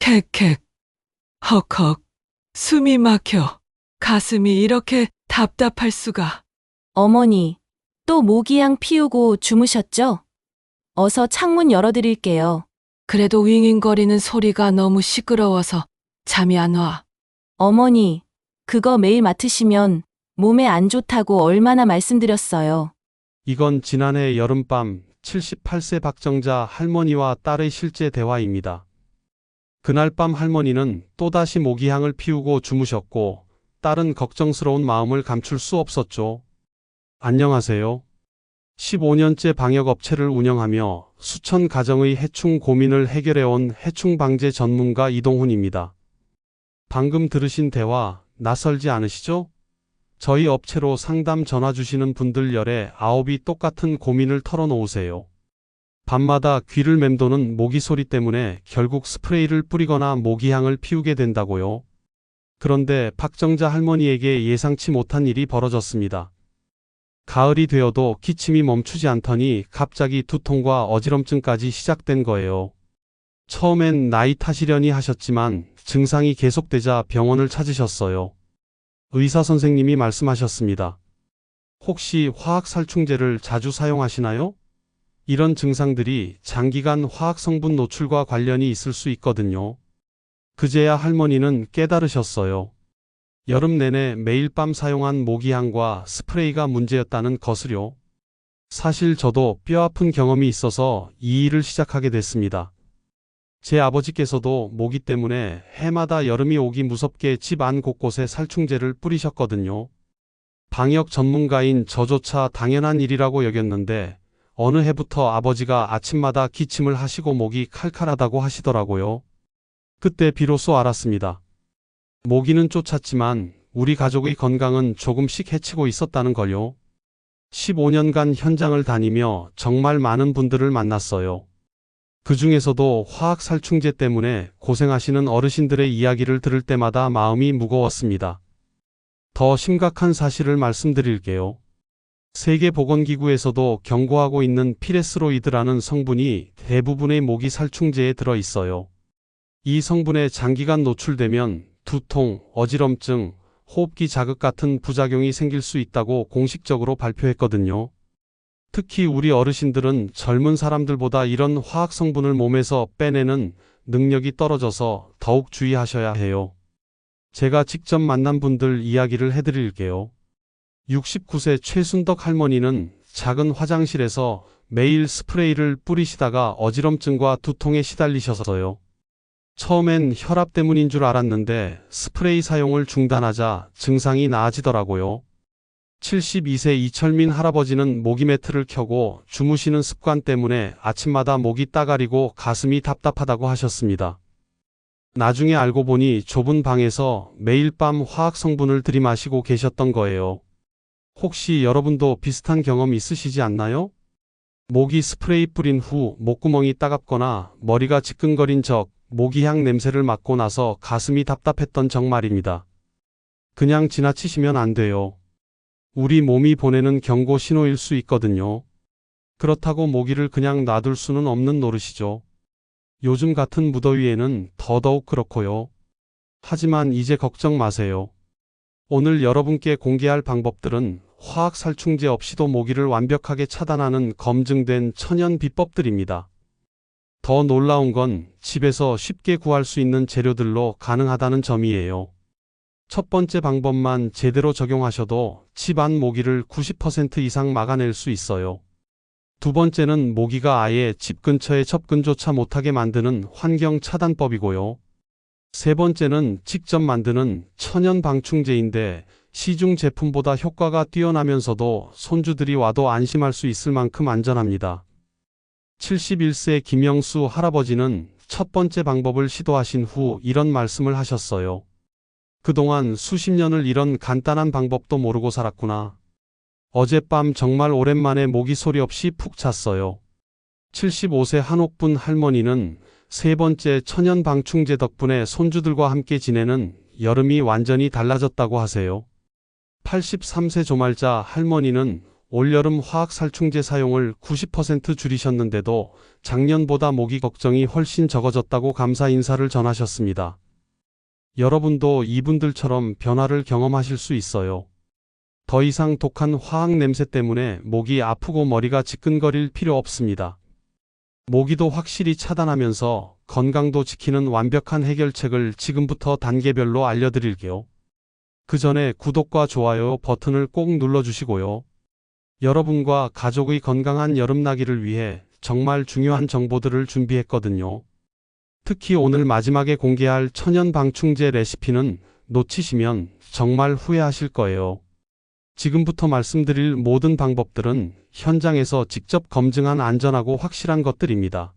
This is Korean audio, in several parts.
캑캑, 헉헉, 숨이 막혀. 가슴이 이렇게 답답할 수가. 어머니, 또 모기향 피우고 주무셨죠? 어서 창문 열어드릴게요. 그래도 윙윙거리는 소리가 너무 시끄러워서 잠이 안 와. 어머니, 그거 매일 맡으시면 몸에 안 좋다고 얼마나 말씀드렸어요. 이건 지난해 여름밤 78세 박정자 할머니와 딸의 실제 대화입니다. 그날 밤 할머니는 또다시 모기향을 피우고 주무셨고 딸은 걱정스러운 마음을 감출 수 없었죠. 안녕하세요. 15년째 방역업체를 운영하며 수천 가정의 해충 고민을 해결해온 해충방제 전문가 이동훈입니다. 방금 들으신 대화 낯설지 않으시죠? 저희 업체로 상담 전화 주시는 분들 열에 9이 똑같은 고민을 털어놓으세요. 밤마다 귀를 맴도는 모기 소리 때문에 결국 스프레이를 뿌리거나 모기향을 피우게 된다고요. 그런데 박정자 할머니에게 예상치 못한 일이 벌어졌습니다. 가을이 되어도 기침이 멈추지 않더니 갑자기 두통과 어지럼증까지 시작된 거예요. 처음엔 나이 탓이려니 하셨지만 증상이 계속되자 병원을 찾으셨어요. 의사 선생님이 말씀하셨습니다. 혹시 화학살충제를 자주 사용하시나요? 이런 증상들이 장기간 화학성분 노출과 관련이 있을 수 있거든요. 그제야 할머니는 깨달으셨어요. 여름 내내 매일 밤 사용한 모기향과 스프레이가 문제였다는 것을요. 사실 저도 뼈아픈 경험이 있어서 이 일을 시작하게 됐습니다. 제 아버지께서도 모기 때문에 해마다 여름이 오기 무섭게 집 안 곳곳에 살충제를 뿌리셨거든요. 방역 전문가인 저조차 당연한 일이라고 여겼는데 어느 해부터 아버지가 아침마다 기침을 하시고 목이 칼칼하다고 하시더라고요. 그때 비로소 알았습니다. 모기는 쫓았지만 우리 가족의 건강은 조금씩 해치고 있었다는 걸요. 15년간 현장을 다니며 정말 많은 분들을 만났어요. 그 중에서도 화학살충제 때문에 고생하시는 어르신들의 이야기를 들을 때마다 마음이 무거웠습니다. 더 심각한 사실을 말씀드릴게요. 세계보건기구에서도 경고하고 있는 피레스로이드라는 성분이 대부분의 모기 살충제에 들어 있어요. 이 성분에 장기간 노출되면 두통, 어지럼증, 호흡기 자극 같은 부작용이 생길 수 있다고 공식적으로 발표했거든요. 특히 우리 어르신들은 젊은 사람들보다 이런 화학 성분을 몸에서 빼내는 능력이 떨어져서 더욱 주의하셔야 해요. 제가 직접 만난 분들 이야기를 해드릴게요. 69세 최순덕 할머니는 작은 화장실에서 매일 스프레이를 뿌리시다가 어지럼증과 두통에 시달리셔서요. 처음엔 혈압 때문인 줄 알았는데 스프레이 사용을 중단하자 증상이 나아지더라고요. 72세 이철민 할아버지는 모기 매트를 켜고 주무시는 습관 때문에 아침마다 목이 따가리고 가슴이 답답하다고 하셨습니다. 나중에 알고 보니 좁은 방에서 매일 밤 화학 성분을 들이마시고 계셨던 거예요. 혹시 여러분도 비슷한 경험 있으시지 않나요? 모기 스프레이 뿌린 후 목구멍이 따갑거나 머리가 지끈거린 적, 모기향 냄새를 맡고 나서 가슴이 답답했던 적 말입니다. 그냥 지나치시면 안 돼요. 우리 몸이 보내는 경고 신호일 수 있거든요. 그렇다고 모기를 그냥 놔둘 수는 없는 노릇이죠. 요즘 같은 무더위에는 더더욱 그렇고요. 하지만 이제 걱정 마세요. 오늘 여러분께 공개할 방법들은 화학살충제 없이도 모기를 완벽하게 차단하는 검증된 천연 비법들입니다. 더 놀라운 건 집에서 쉽게 구할 수 있는 재료들로 가능하다는 점이에요. 첫 번째 방법만 제대로 적용하셔도 집 안 모기를 90% 이상 막아낼 수 있어요. 두 번째는 모기가 아예 집 근처에 접근조차 못하게 만드는 환경 차단법이고요. 세 번째는 직접 만드는 천연 방충제인데 시중 제품보다 효과가 뛰어나면서도 손주들이 와도 안심할 수 있을 만큼 안전합니다. 71세 김영수 할아버지는 첫 번째 방법을 시도하신 후 이런 말씀을 하셨어요. 그동안 수십 년을 이런 간단한 방법도 모르고 살았구나. 어젯밤 정말 오랜만에 모기 소리 없이 푹 잤어요. 75세 한옥분 할머니는 세 번째 천연 방충제 덕분에 손주들과 함께 지내는 여름이 완전히 달라졌다고 하세요. 83세 조말자 할머니는 올여름 화학살충제 사용을 90% 줄이셨는데도 작년보다 모기 걱정이 훨씬 적어졌다고 감사 인사를 전하셨습니다. 여러분도 이분들처럼 변화를 경험하실 수 있어요. 더 이상 독한 화학 냄새 때문에 목이 아프고 머리가 지끈거릴 필요 없습니다. 모기도 확실히 차단하면서 건강도 지키는 완벽한 해결책을 지금부터 단계별로 알려드릴게요. 그 전에 구독과 좋아요 버튼을 꼭 눌러주시고요. 여러분과 가족의 건강한 여름나기를 위해 정말 중요한 정보들을 준비했거든요. 특히 오늘 마지막에 공개할 천연 방충제 레시피는 놓치시면 정말 후회하실 거예요. 지금부터 말씀드릴 모든 방법들은 현장에서 직접 검증한 안전하고 확실한 것들입니다.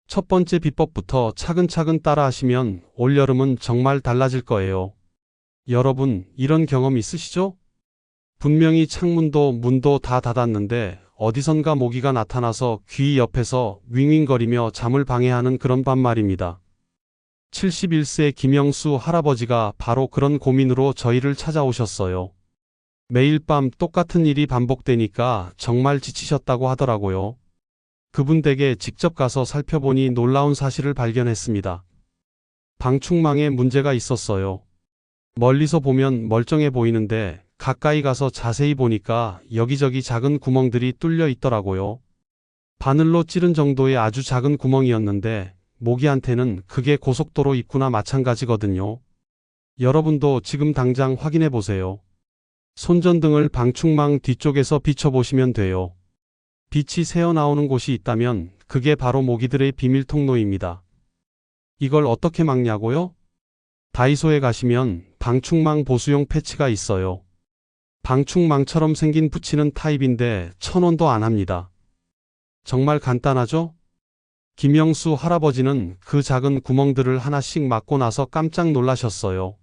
첫 번째 비법부터 차근차근 따라하시면 올여름은 정말 달라질 거예요. 여러분, 이런 경험 있으시죠? 분명히 창문도 문도 다 닫았는데 어디선가 모기가 나타나서 귀 옆에서 윙윙거리며 잠을 방해하는 그런 밤 말입니다. 71세 김영수 할아버지가 바로 그런 고민으로 저희를 찾아오셨어요. 매일 밤 똑같은 일이 반복되니까 정말 지치셨다고 하더라고요. 그분 댁에 직접 가서 살펴보니 놀라운 사실을 발견했습니다. 방충망에 문제가 있었어요. 멀리서 보면 멀쩡해 보이는데 가까이 가서 자세히 보니까 여기저기 작은 구멍들이 뚫려 있더라고요. 바늘로 찌른 정도의 아주 작은 구멍이었는데 모기한테는 그게 고속도로 입구나 마찬가지거든요. 여러분도 지금 당장 확인해 보세요. 손전등을 방충망 뒤쪽에서 비춰보시면 돼요. 빛이 새어나오는 곳이 있다면 그게 바로 모기들의 비밀 통로입니다. 이걸 어떻게 막냐고요? 다이소에 가시면 방충망 보수용 패치가 있어요. 방충망처럼 생긴 붙이는 타입인데 1,000원도 안 합니다. 정말 간단하죠? 김영수 할아버지는 그 작은 구멍들을 하나씩 막고 나서 깜짝 놀라셨어요.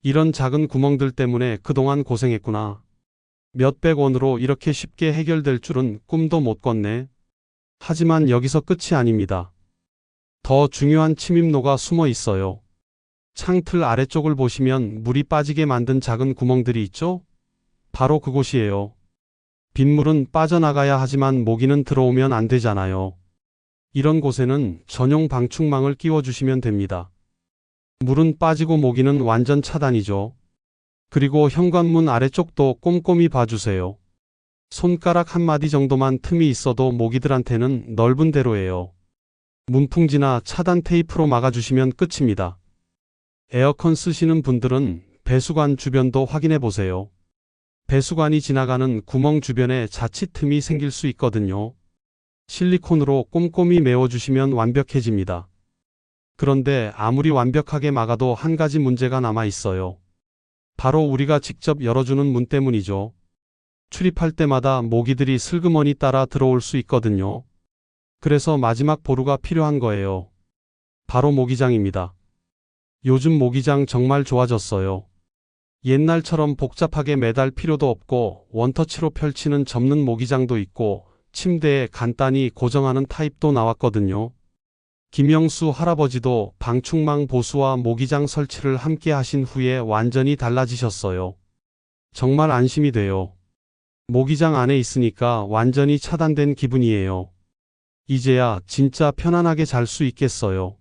이런 작은 구멍들 때문에 그동안 고생했구나. 몇백 원으로 이렇게 쉽게 해결될 줄은 꿈도 못 꿨네. 하지만 여기서 끝이 아닙니다. 더 중요한 침입로가 숨어 있어요. 창틀 아래쪽을 보시면 물이 빠지게 만든 작은 구멍들이 있죠? 바로 그곳이에요. 빗물은 빠져나가야 하지만 모기는 들어오면 안 되잖아요. 이런 곳에는 전용 방충망을 끼워주시면 됩니다. 물은 빠지고 모기는 완전 차단이죠. 그리고 현관문 아래쪽도 꼼꼼히 봐주세요. 손가락 한 마디 정도만 틈이 있어도 모기들한테는 넓은 대로예요. 문풍지나 차단 테이프로 막아주시면 끝입니다. 에어컨 쓰시는 분들은 배수관 주변도 확인해 보세요. 배수관이 지나가는 구멍 주변에 자칫 틈이 생길 수 있거든요. 실리콘으로 꼼꼼히 메워주시면 완벽해집니다. 그런데 아무리 완벽하게 막아도 한 가지 문제가 남아 있어요. 바로 우리가 직접 열어주는 문 때문이죠. 출입할 때마다 모기들이 슬그머니 따라 들어올 수 있거든요. 그래서 마지막 보루가 필요한 거예요. 바로 모기장입니다. 요즘 모기장 정말 좋아졌어요. 옛날처럼 복잡하게 매달 필요도 없고 원터치로 펼치는 접는 모기장도 있고 침대에 간단히 고정하는 타입도 나왔거든요. 김영수 할아버지도 방충망 보수와 모기장 설치를 함께 하신 후에 완전히 달라지셨어요. 정말 안심이 돼요. 모기장 안에 있으니까 완전히 차단된 기분이에요. 이제야 진짜 편안하게 잘 수 있겠어요.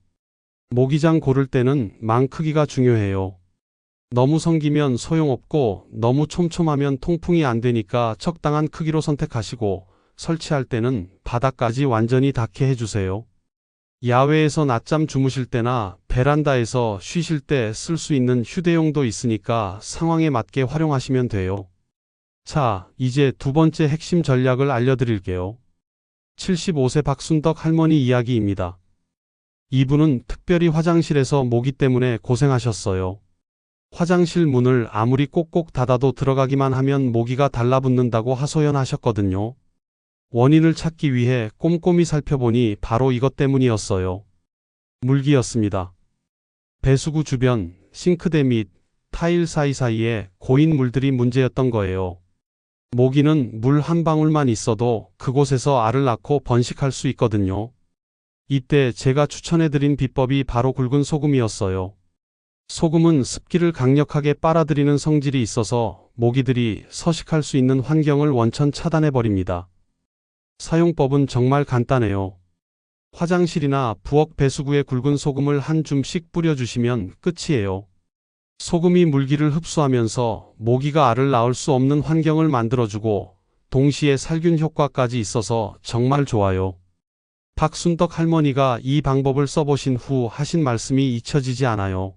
모기장 고를 때는 망 크기가 중요해요. 너무 성기면 소용없고 너무 촘촘하면 통풍이 안 되니까 적당한 크기로 선택하시고 설치할 때는 바닥까지 완전히 닿게 해주세요. 야외에서 낮잠 주무실 때나 베란다에서 쉬실 때 쓸 수 있는 휴대용도 있으니까 상황에 맞게 활용하시면 돼요. 자, 이제 두 번째 핵심 전략을 알려드릴게요. 75세 박순덕 할머니 이야기입니다. 이분은 특별히 화장실에서 모기 때문에 고생하셨어요. 화장실 문을 아무리 꼭꼭 닫아도 들어가기만 하면 모기가 달라붙는다고 하소연하셨거든요. 원인을 찾기 위해 꼼꼼히 살펴보니 바로 이것 때문이었어요. 물기였습니다. 배수구 주변, 싱크대 및 타일 사이사이에 고인 물들이 문제였던 거예요. 모기는 물 한 방울만 있어도 그곳에서 알을 낳고 번식할 수 있거든요. 이때 제가 추천해드린 비법이 바로 굵은 소금이었어요. 소금은 습기를 강력하게 빨아들이는 성질이 있어서 모기들이 서식할 수 있는 환경을 원천 차단해 버립니다. 사용법은 정말 간단해요. 화장실이나 부엌 배수구에 굵은 소금을 한 줌씩 뿌려주시면 끝이에요. 소금이 물기를 흡수하면서 모기가 알을 낳을 수 없는 환경을 만들어주고 동시에 살균 효과까지 있어서 정말 좋아요. 박순덕 할머니가 이 방법을 써보신 후 하신 말씀이 잊혀지지 않아요.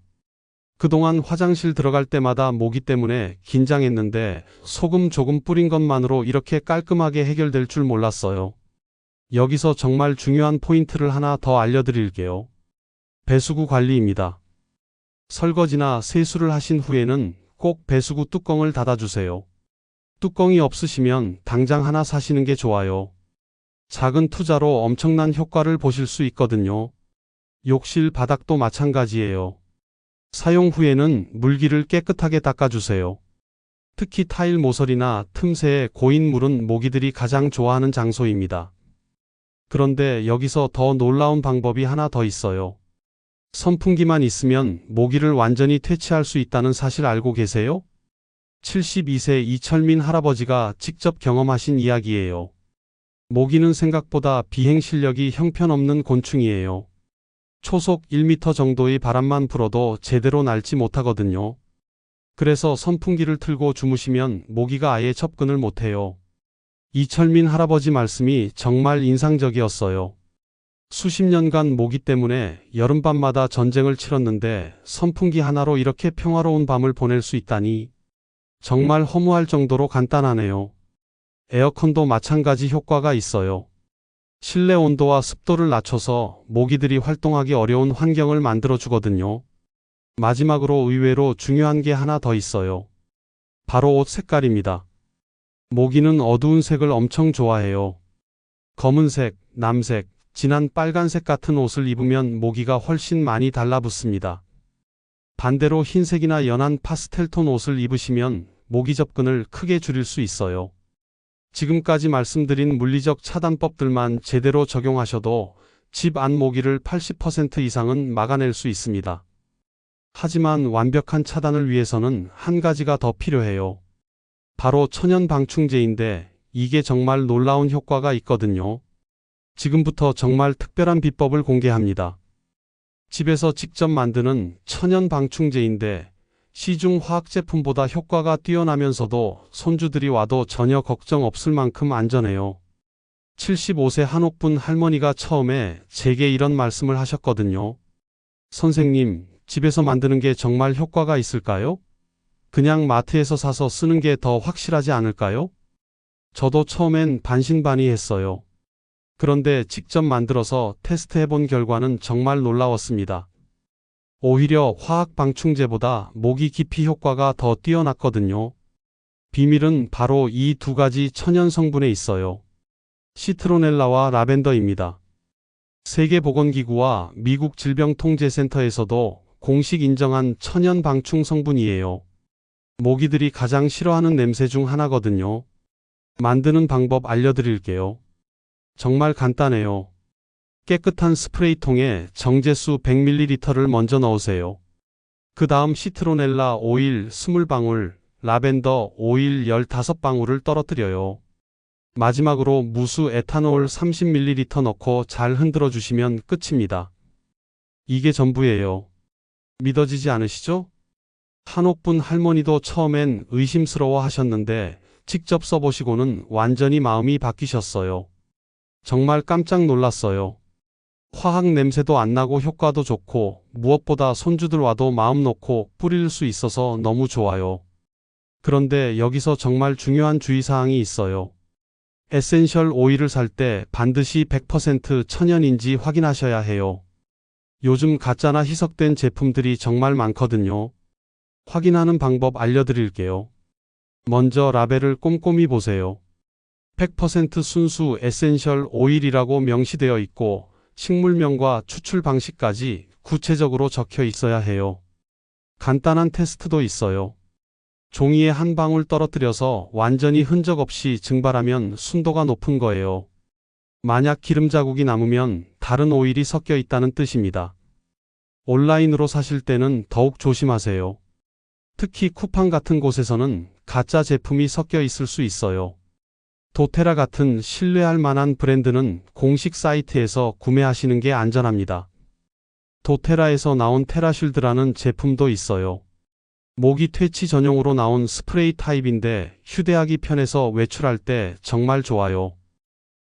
그동안 화장실 들어갈 때마다 모기 때문에 긴장했는데 소금 조금 뿌린 것만으로 이렇게 깔끔하게 해결될 줄 몰랐어요. 여기서 정말 중요한 포인트를 하나 더 알려드릴게요. 배수구 관리입니다. 설거지나 세수를 하신 후에는 꼭 배수구 뚜껑을 닫아주세요. 뚜껑이 없으시면 당장 하나 사시는 게 좋아요. 작은 투자로 엄청난 효과를 보실 수 있거든요. 욕실 바닥도 마찬가지예요. 사용 후에는 물기를 깨끗하게 닦아주세요. 특히 타일 모서리나 틈새에 고인 물은 모기들이 가장 좋아하는 장소입니다. 그런데 여기서 더 놀라운 방법이 하나 더 있어요. 선풍기만 있으면 모기를 완전히 퇴치할 수 있다는 사실 알고 계세요? 72세 이철민 할아버지가 직접 경험하신 이야기예요. 모기는 생각보다 비행 실력이 형편없는 곤충이에요. 초속 1m 정도의 바람만 불어도 제대로 날지 못하거든요. 그래서 선풍기를 틀고 주무시면 모기가 아예 접근을 못해요. 이철민 할아버지 말씀이 정말 인상적이었어요. 수십 년간 모기 때문에 여름밤마다 전쟁을 치렀는데 선풍기 하나로 이렇게 평화로운 밤을 보낼 수 있다니 정말 허무할 정도로 간단하네요. 에어컨도 마찬가지 효과가 있어요. 실내 온도와 습도를 낮춰서 모기들이 활동하기 어려운 환경을 만들어 주거든요. 마지막으로 의외로 중요한 게 하나 더 있어요. 바로 옷 색깔입니다. 모기는 어두운 색을 엄청 좋아해요. 검은색, 남색, 진한 빨간색 같은 옷을 입으면 모기가 훨씬 많이 달라붙습니다. 반대로 흰색이나 연한 파스텔톤 옷을 입으시면 모기 접근을 크게 줄일 수 있어요. 지금까지 말씀드린 물리적 차단법들만 제대로 적용하셔도 집 안 모기를 80% 이상은 막아낼 수 있습니다. 하지만 완벽한 차단을 위해서는 한 가지가 더 필요해요. 바로 천연 방충제인데 이게 정말 놀라운 효과가 있거든요. 지금부터 정말 특별한 비법을 공개합니다. 집에서 직접 만드는 천연 방충제인데 시중 화학 제품보다 효과가 뛰어나면서도 손주들이 와도 전혀 걱정 없을 만큼 안전해요. 75세 한옥분 할머니가 처음에 제게 이런 말씀을 하셨거든요. 선생님, 집에서 만드는 게 정말 효과가 있을까요? 그냥 마트에서 사서 쓰는 게 더 확실하지 않을까요? 저도 처음엔 반신반의했어요. 그런데 직접 만들어서 테스트해본 결과는 정말 놀라웠습니다. 오히려 화학 방충제보다 모기 기피 효과가 더 뛰어났거든요. 비밀은 바로 이 두 가지 천연 성분에 있어요. 시트로넬라와 라벤더입니다. 세계보건기구와 미국 질병통제센터에서도 공식 인정한 천연 방충 성분이에요. 모기들이 가장 싫어하는 냄새 중 하나거든요. 만드는 방법 알려드릴게요. 정말 간단해요. 깨끗한 스프레이통에 정제수 100ml를 먼저 넣으세요. 그 다음 시트로넬라 오일 20방울, 라벤더 오일 15방울을 떨어뜨려요. 마지막으로 무수 에탄올 30ml 넣고 잘 흔들어 주시면 끝입니다. 이게 전부예요. 믿어지지 않으시죠? 한옥분 할머니도 처음엔 의심스러워 하셨는데 직접 써보시고는 완전히 마음이 바뀌셨어요. 정말 깜짝 놀랐어요. 화학 냄새도 안 나고 효과도 좋고 무엇보다 손주들 와도 마음 놓고 뿌릴 수 있어서 너무 좋아요. 그런데 여기서 정말 중요한 주의사항이 있어요. 에센셜 오일을 살 때 반드시 100% 천연인지 확인하셔야 해요. 요즘 가짜나 희석된 제품들이 정말 많거든요. 확인하는 방법 알려드릴게요. 먼저 라벨을 꼼꼼히 보세요. 100% 순수 에센셜 오일이라고 명시되어 있고 식물명과 추출 방식까지 구체적으로 적혀 있어야 해요. 간단한 테스트도 있어요. 종이에 한 방울 떨어뜨려서 완전히 흔적 없이 증발하면 순도가 높은 거예요. 만약 기름 자국이 남으면 다른 오일이 섞여 있다는 뜻입니다. 온라인으로 사실 때는 더욱 조심하세요. 특히 쿠팡 같은 곳에서는 가짜 제품이 섞여 있을 수 있어요. 도테라 같은 신뢰할 만한 브랜드는 공식 사이트에서 구매하시는 게 안전합니다. 도테라에서 나온 테라쉴드라는 제품도 있어요. 모기 퇴치 전용으로 나온 스프레이 타입인데 휴대하기 편해서 외출할 때 정말 좋아요.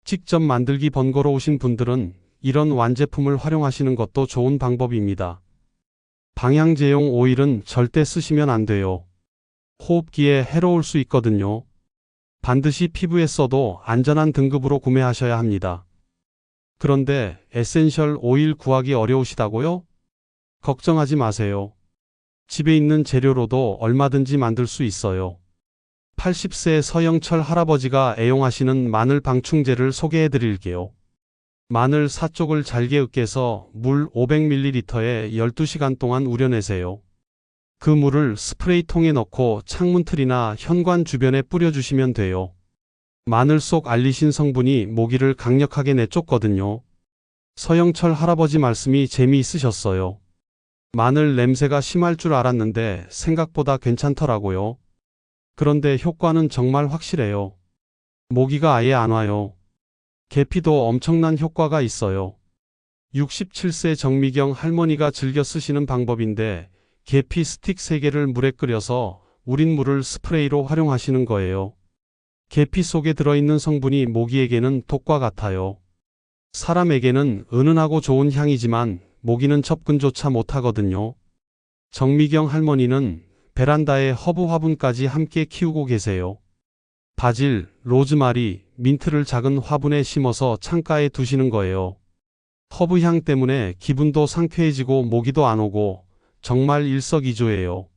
직접 만들기 번거로우신 분들은 이런 완제품을 활용하시는 것도 좋은 방법입니다. 방향제용 오일은 절대 쓰시면 안 돼요. 호흡기에 해로울 수 있거든요. 반드시 피부에 써도 안전한 등급으로 구매하셔야 합니다. 그런데 에센셜 오일 구하기 어려우시다고요? 걱정하지 마세요. 집에 있는 재료로도 얼마든지 만들 수 있어요. 80세 서영철 할아버지가 애용하시는 마늘 방충제를 소개해 드릴게요. 마늘 4쪽을 잘게 으깨서 물 500ml에 12시간 동안 우려내세요. 그 물을 스프레이통에 넣고 창문틀이나 현관 주변에 뿌려주시면 돼요. 마늘 속 알리신 성분이 모기를 강력하게 내쫓거든요. 서영철 할아버지 말씀이 재미있으셨어요. 마늘 냄새가 심할 줄 알았는데 생각보다 괜찮더라고요. 그런데 효과는 정말 확실해요. 모기가 아예 안 와요. 계피도 엄청난 효과가 있어요. 67세 정미경 할머니가 즐겨 쓰시는 방법인데 계피 스틱 3개를 물에 끓여서 우린 물을 스프레이로 활용하시는 거예요. 계피 속에 들어있는 성분이 모기에게는 독과 같아요. 사람에게는 은은하고 좋은 향이지만 모기는 접근조차 못하거든요. 정미경 할머니는 베란다에 허브 화분까지 함께 키우고 계세요. 바질, 로즈마리, 민트를 작은 화분에 심어서 창가에 두시는 거예요. 허브 향 때문에 기분도 상쾌해지고 모기도 안 오고 정말 일석이조예요.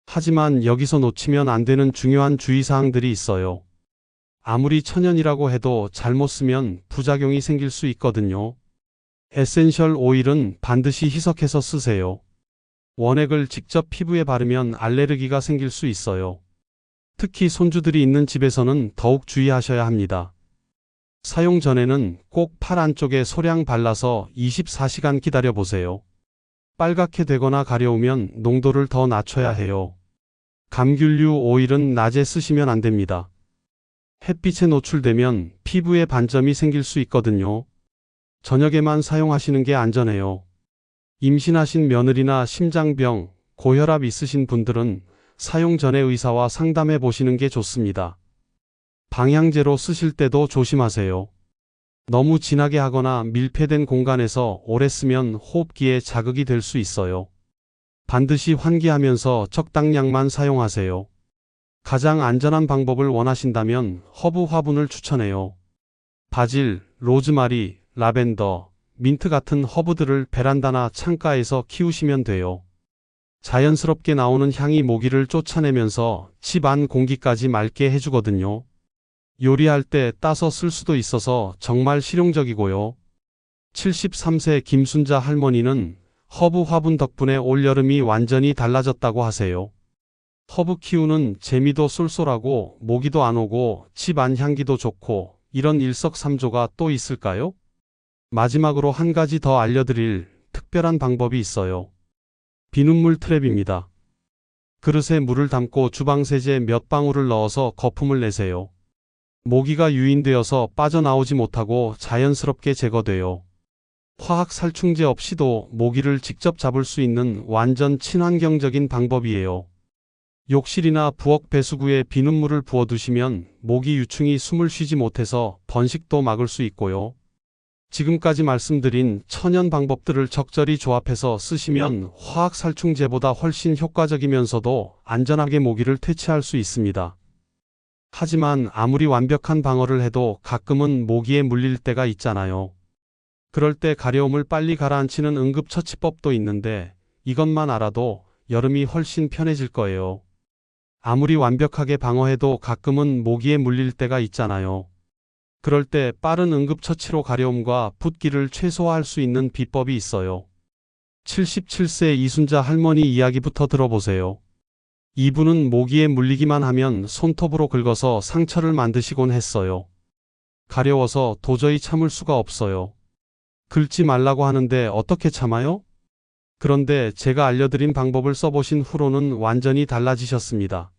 하지만 여기서 놓치면 안 되는 중요한 주의사항들이 있어요. 아무리 천연이라고 해도 잘못 쓰면 부작용이 생길 수 있거든요. 에센셜 오일은 반드시 희석해서 쓰세요. 원액을 직접 피부에 바르면 알레르기가 생길 수 있어요. 특히 손주들이 있는 집에서는 더욱 주의하셔야 합니다. 사용 전에는 꼭 팔 안쪽에 소량 발라서 24시간 기다려 보세요. 빨갛게 되거나 가려우면 농도를 더 낮춰야 해요. 감귤류 오일은 낮에 쓰시면 안 됩니다. 햇빛에 노출되면 피부에 반점이 생길 수 있거든요. 저녁에만 사용하시는 게 안전해요. 임신하신 며느리나 심장병, 고혈압 있으신 분들은 사용 전에 의사와 상담해 보시는 게 좋습니다. 방향제로 쓰실 때도 조심하세요. 너무 진하게 하거나 밀폐된 공간에서 오래 쓰면 호흡기에 자극이 될 수 있어요. 반드시 환기하면서 적당량만 사용하세요. 가장 안전한 방법을 원하신다면 허브 화분을 추천해요. 바질, 로즈마리, 라벤더, 민트 같은 허브들을 베란다나 창가에서 키우시면 돼요. 자연스럽게 나오는 향이 모기를 쫓아내면서 집 안 공기까지 맑게 해주거든요. 요리할 때 따서 쓸 수도 있어서 정말 실용적이고요. 73세 김순자 할머니는 허브 화분 덕분에 올여름이 완전히 달라졌다고 하세요. 허브 키우는 재미도 쏠쏠하고 모기도 안 오고 집 안 향기도 좋고 이런 일석삼조가 또 있을까요? 마지막으로 한 가지 더 알려드릴 특별한 방법이 있어요. 비눗물 트랩입니다. 그릇에 물을 담고 주방세제 몇 방울을 넣어서 거품을 내세요. 모기가 유인되어서 빠져나오지 못하고 자연스럽게 제거돼요. 화학 살충제 없이도 모기를 직접 잡을 수 있는 완전 친환경적인 방법이에요. 욕실이나 부엌 배수구에 비눗물을 부어두시면 모기 유충이 숨을 쉬지 못해서 번식도 막을 수 있고요. 지금까지 말씀드린 천연 방법들을 적절히 조합해서 쓰시면 화학 살충제보다 훨씬 효과적이면서도 안전하게 모기를 퇴치할 수 있습니다. 하지만 아무리 완벽한 방어를 해도 가끔은 모기에 물릴 때가 있잖아요. 그럴 때 가려움을 빨리 가라앉히는 응급처치법도 있는데 이것만 알아도 여름이 훨씬 편해질 거예요. 아무리 완벽하게 방어해도 가끔은 모기에 물릴 때가 있잖아요. 그럴 때 빠른 응급처치로 가려움과 붓기를 최소화할 수 있는 비법이 있어요. 77세 이순자 할머니 이야기부터 들어보세요. 이분은 모기에 물리기만 하면 손톱으로 긁어서 상처를 만드시곤 했어요. 가려워서 도저히 참을 수가 없어요. 긁지 말라고 하는데 어떻게 참아요? 그런데 제가 알려드린 방법을 써보신 후로는 완전히 달라지셨습니다.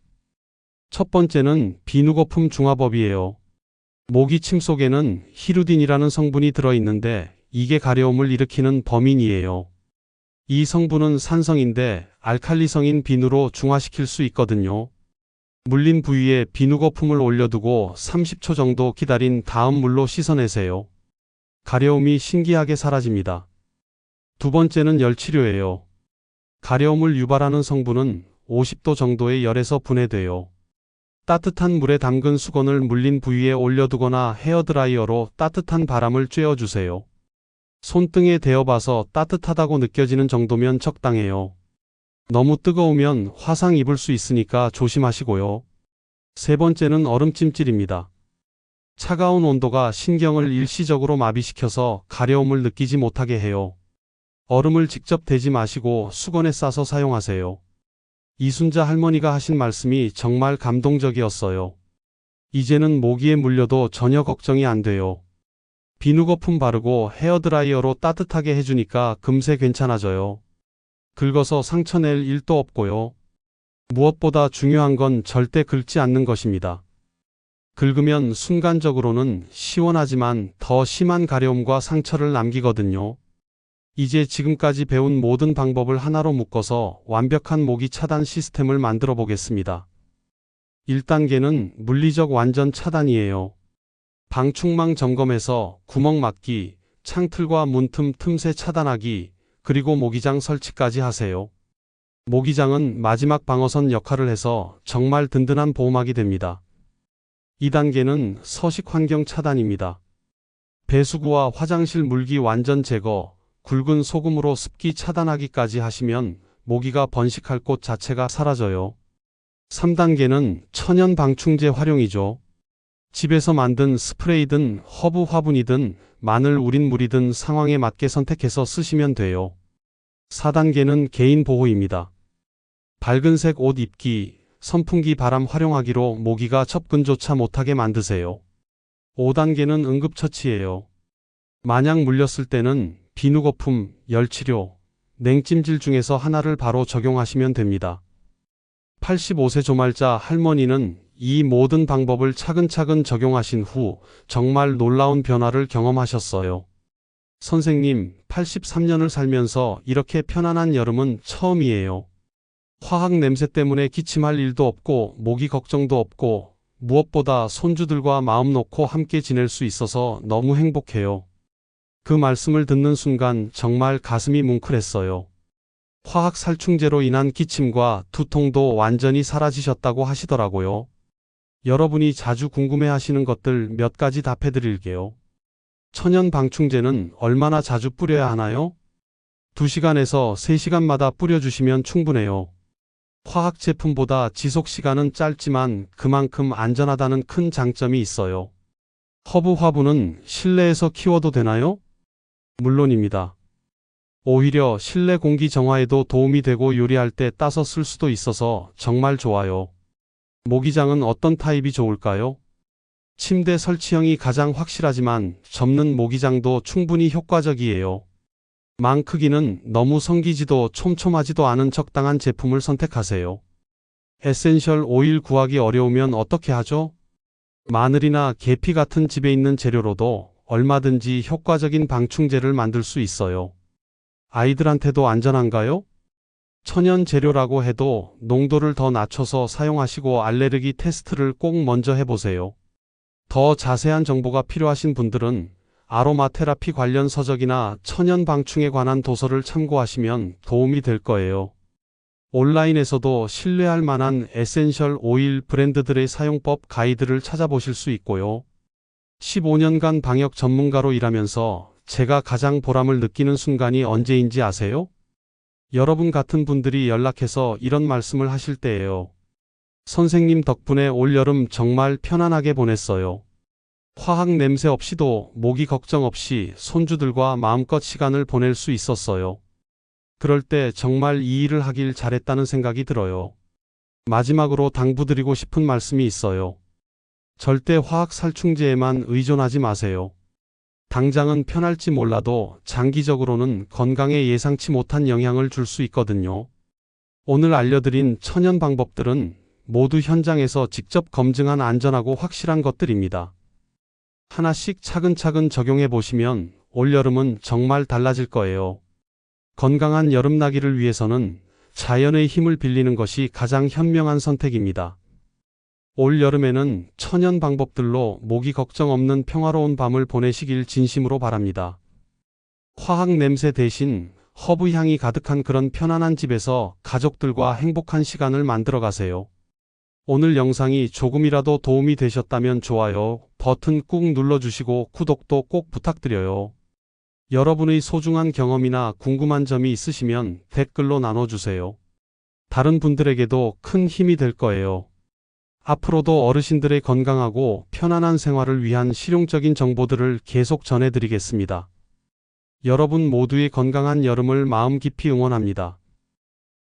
첫 번째는 비누거품 중화법이에요. 모기침 속에는 히루딘이라는 성분이 들어있는데 이게 가려움을 일으키는 범인이에요. 이 성분은 산성인데 알칼리성인 비누로 중화시킬 수 있거든요. 물린 부위에 비누거품을 올려두고 30초 정도 기다린 다음 물로 씻어내세요. 가려움이 신기하게 사라집니다. 두 번째는 열치료예요. 가려움을 유발하는 성분은 50도 정도의 열에서 분해돼요. 따뜻한 물에 담근 수건을 물린 부위에 올려두거나 헤어드라이어로 따뜻한 바람을 쬐어주세요. 손등에 대어봐서 따뜻하다고 느껴지는 정도면 적당해요. 너무 뜨거우면 화상 입을 수 있으니까 조심하시고요. 세 번째는 얼음찜질입니다. 차가운 온도가 신경을 일시적으로 마비시켜서 가려움을 느끼지 못하게 해요. 얼음을 직접 대지 마시고 수건에 싸서 사용하세요. 이순자 할머니가 하신 말씀이 정말 감동적이었어요. 이제는 모기에 물려도 전혀 걱정이 안 돼요. 비누거품 바르고 헤어드라이어로 따뜻하게 해주니까 금세 괜찮아져요. 긁어서 상처 낼 일도 없고요. 무엇보다 중요한 건 절대 긁지 않는 것입니다. 긁으면 순간적으로는 시원하지만 더 심한 가려움과 상처를 남기거든요. 이제 지금까지 배운 모든 방법을 하나로 묶어서 완벽한 모기 차단 시스템을 만들어 보겠습니다. 1단계는 물리적 완전 차단이에요. 방충망 점검에서 구멍 막기, 창틀과 문틈 틈새 차단하기, 그리고 모기장 설치까지 하세요. 모기장은 마지막 방어선 역할을 해서 정말 든든한 보호막이 됩니다. 2단계는 서식 환경 차단입니다. 배수구와 화장실 물기 완전 제거, 굵은 소금으로 습기 차단하기까지 하시면 모기가 번식할 곳 자체가 사라져요. 3단계는 천연 방충제 활용이죠. 집에서 만든 스프레이든 허브 화분이든 마늘 우린 물이든 상황에 맞게 선택해서 쓰시면 돼요. 4단계는 개인 보호입니다. 밝은색 옷 입기, 선풍기 바람 활용하기로 모기가 접근조차 못하게 만드세요. 5단계는 응급처치예요. 만약 물렸을 때는 비누거품, 열치료, 냉찜질 중에서 하나를 바로 적용하시면 됩니다. 85세 조말자 할머니는 이 모든 방법을 차근차근 적용하신 후 정말 놀라운 변화를 경험하셨어요. 선생님, 83년을 살면서 이렇게 편안한 여름은 처음이에요. 화학 냄새 때문에 기침할 일도 없고 모기 걱정도 없고 무엇보다 손주들과 마음 놓고 함께 지낼 수 있어서 너무 행복해요. 그 말씀을 듣는 순간 정말 가슴이 뭉클했어요. 화학 살충제로 인한 기침과 두통도 완전히 사라지셨다고 하시더라고요. 여러분이 자주 궁금해하시는 것들 몇 가지 답해드릴게요. 천연 방충제는 얼마나 자주 뿌려야 하나요? 2시간에서 3시간마다 뿌려주시면 충분해요. 화학 제품보다 지속 시간은 짧지만 그만큼 안전하다는 큰 장점이 있어요. 허브 화분은 실내에서 키워도 되나요? 물론입니다. 오히려 실내 공기 정화에도 도움이 되고 요리할 때 따서 쓸 수도 있어서 정말 좋아요. 모기장은 어떤 타입이 좋을까요? 침대 설치형이 가장 확실하지만 접는 모기장도 충분히 효과적이에요. 망 크기는 너무 성기지도 촘촘하지도 않은 적당한 제품을 선택하세요. 에센셜 오일 구하기 어려우면 어떻게 하죠? 마늘이나 계피 같은 집에 있는 재료로도 얼마든지 효과적인 방충제를 만들 수 있어요. 아이들한테도 안전한가요? 천연 재료라고 해도 농도를 더 낮춰서 사용하시고 알레르기 테스트를 꼭 먼저 해보세요. 더 자세한 정보가 필요하신 분들은 아로마 테라피 관련 서적이나 천연 방충에 관한 도서를 참고하시면 도움이 될 거예요. 온라인에서도 신뢰할 만한 에센셜 오일 브랜드들의 사용법 가이드를 찾아보실 수 있고요. 15년간 방역 전문가로 일하면서 제가 가장 보람을 느끼는 순간이 언제인지 아세요? 여러분 같은 분들이 연락해서 이런 말씀을 하실 때예요. 선생님 덕분에 올여름 정말 편안하게 보냈어요. 화학 냄새 없이도 모기 걱정 없이 손주들과 마음껏 시간을 보낼 수 있었어요. 그럴 때 정말 이 일을 하길 잘했다는 생각이 들어요. 마지막으로 당부드리고 싶은 말씀이 있어요. 절대 화학 살충제에만 의존하지 마세요. 당장은 편할지 몰라도 장기적으로는 건강에 예상치 못한 영향을 줄 수 있거든요. 오늘 알려드린 천연 방법들은 모두 현장에서 직접 검증한 안전하고 확실한 것들입니다. 하나씩 차근차근 적용해 보시면 올여름은 정말 달라질 거예요. 건강한 여름나기를 위해서는 자연의 힘을 빌리는 것이 가장 현명한 선택입니다. 올 여름에는 천연 방법들로 모기 걱정 없는 평화로운 밤을 보내시길 진심으로 바랍니다. 화학 냄새 대신 허브 향이 가득한 그런 편안한 집에서 가족들과 행복한 시간을 만들어 가세요. 오늘 영상이 조금이라도 도움이 되셨다면 좋아요 버튼 꾹 눌러주시고 구독도 꼭 부탁드려요. 여러분의 소중한 경험이나 궁금한 점이 있으시면 댓글로 나눠주세요. 다른 분들에게도 큰 힘이 될 거예요. 앞으로도 어르신들의 건강하고 편안한 생활을 위한 실용적인 정보들을 계속 전해드리겠습니다. 여러분 모두의 건강한 여름을 마음 깊이 응원합니다.